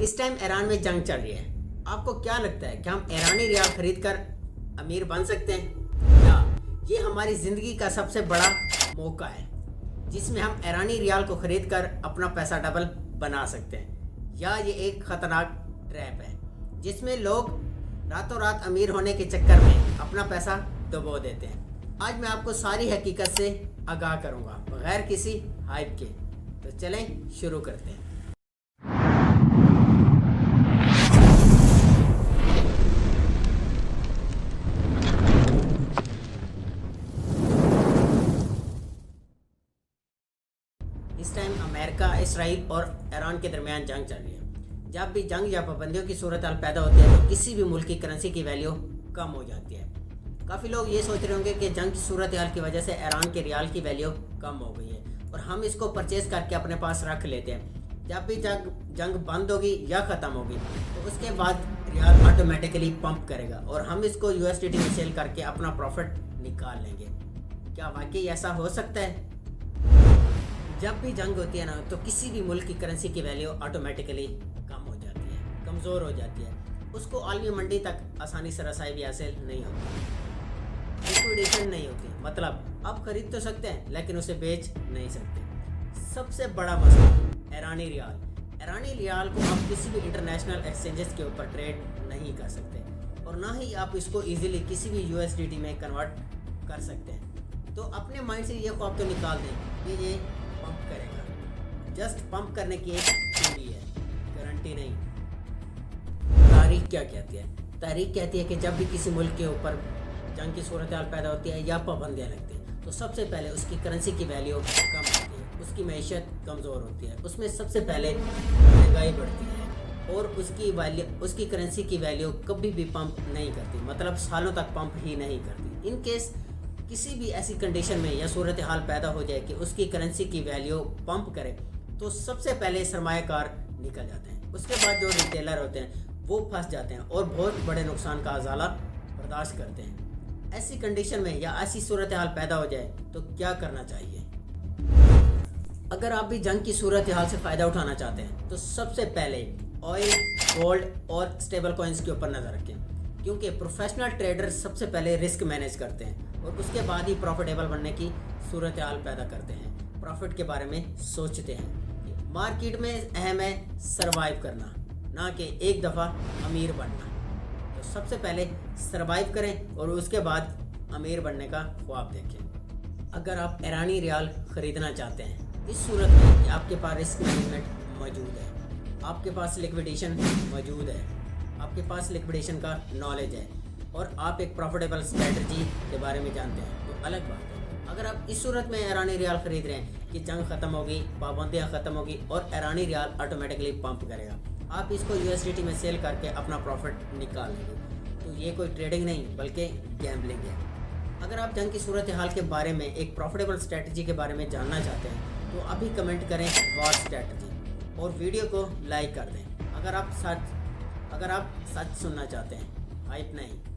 इस time Iran में जंग चल रही है। आपको क्या लगता है कि हम ईरानी रियाल खरीद कर अमीर बन सकते हैं? या ये हमारी ज़िंदगी का सबसे बड़ा मौका है जिसमें हम ईरानी रियाल को खरीद कर अपना पैसा डबल बना सकते हैं? या ये एक ख़तरनाक ट्रैप है जिसमें लोग रातों रात अमीर होने के चक्कर में अपना पैसा डुबो देते हैं? आज मैं आपको सारी हकीकत से आगाह करूंगा बगैर किसी हाइप के। तो चलें शुरू करते हैं। इस टाइम अमेरिका, इसराइल और ईरान के दरमियान जंग चल रही है। जब भी जंग या पाबंदियों की सूरत हाल पैदा होती है तो किसी भी मुल्क की करेंसी की वैल्यू कम हो जाती है। काफ़ी लोग ये सोच रहे होंगे कि जंग की सूरत हाल की वजह से ईरान के रियाल की वैल्यू कम हो गई है और हम इसको परचेज करके अपने पास रख लेते हैं। जब भी जंग बंद होगी या ख़त्म होगी तो उसके बाद रियाल ऑटोमेटिकली पंप करेगा और हम इसको USDT में सेल करके अपना प्रॉफिट निकाल लेंगे। क्या वाकई ऐसा हो सकता है? जब भी जंग होती है ना तो किसी भी मुल्क की करेंसी की वैल्यू ऑटोमेटिकली कम हो जाती है, कमज़ोर हो जाती है। उसको आलमी मंडी तक आसानी से रसाई भी हासिल नहीं होती, लिक्विडेशन नहीं होती। मतलब आप खरीद तो सकते हैं लेकिन उसे बेच नहीं सकते। सबसे बड़ा मसला ईरानी रियाल। ईरानी रियाल को आप किसी भी इंटरनेशनल एक्सचेंजेस के ऊपर ट्रेड नहीं कर सकते और ना ही आप इसको इजीली किसी भी USDT में कन्वर्ट कर सकते हैं। तो अपने माइंड से ये ख्वाब तो निकाल दें कि ये पंप करेगा। जस्ट पंप करने की एक थ्योरी है, गारंटी नहीं। तारीख क्या कहती है? तारीख कहती है कि जब भी किसी मुल्क के ऊपर जंग की सूरत हाल पैदा होती है या पाबंदियाँ लगती हैं तो सबसे पहले उसकी करेंसी की वैल्यू कम होती है, उसकी मैशत कमज़ोर होती है, उसमें सबसे पहले महंगाई बढ़ती है और उसकी करेंसी की वैल्यू कभी भी पंप नहीं करती। मतलब सालों तक पंप ही नहीं करती। इन केस किसी भी ऐसी कंडीशन में या सूरत हाल पैदा हो जाए कि उसकी करेंसी की वैल्यू पंप करे तो सबसे पहले सरमायाकार निकल जाते हैं। उसके बाद जो रिटेलर होते हैं वो फंस जाते हैं और बहुत बड़े नुकसान का अजाला बर्दाश्त करते हैं। ऐसी कंडीशन में या ऐसी सूरत हाल पैदा हो जाए तो क्या करना चाहिए? अगर आप भी जंग की सूरत हाल से फ़ायदा उठाना चाहते हैं तो सबसे पहले ऑयल, गोल्ड और स्टेबल कॉइन्स के ऊपर नज़र रखें, क्योंकि प्रोफेशनल ट्रेडर सबसे पहले रिस्क मैनेज करते हैं और उसके बाद ही प्रॉफिटेबल बनने की सूरत हाल पैदा करते हैं, प्रॉफिट के बारे में सोचते हैं। मार्केट में अहम है सरवाइव करना, ना कि एक दफ़ा अमीर बनना। तो सबसे पहले सरवाइव करें और उसके बाद अमीर बनने का ख्वाब देखें। अगर आप ईरानी रियाल ख़रीदना चाहते हैं इस सूरत में आपके पास रिस्क मैनेजमेंट मौजूद है, आपके पास लिक्विडेशन मौजूद है, आपके पास लिक्विडेशन का नॉलेज है और आप एक प्रॉफिटेबल स्ट्रेटजी के बारे में जानते हैं तो अलग बात है। अगर आप इस सूरत में ईरानी रियाल ख़रीद रहे हैं कि जंग ख़त्म होगी, पाबंदियाँ ख़त्म होगी और ईरानी रियाल ऑटोमेटिकली पंप करेगा, आप इसको USDT में सेल करके अपना प्रॉफिट निकाल लेंगे, तो ये कोई ट्रेडिंग नहीं बल्कि गैम्बलिंग है। अगर आप जंग की सूरत हाल के बारे में एक प्रॉफिटेबल स्ट्रेटजी के बारे में जानना चाहते हैं तो अभी कमेंट करें वॉर स्ट्रेटजी और वीडियो को लाइक कर दें। अगर आप सच सुनना चाहते हैं, हाइप नहीं।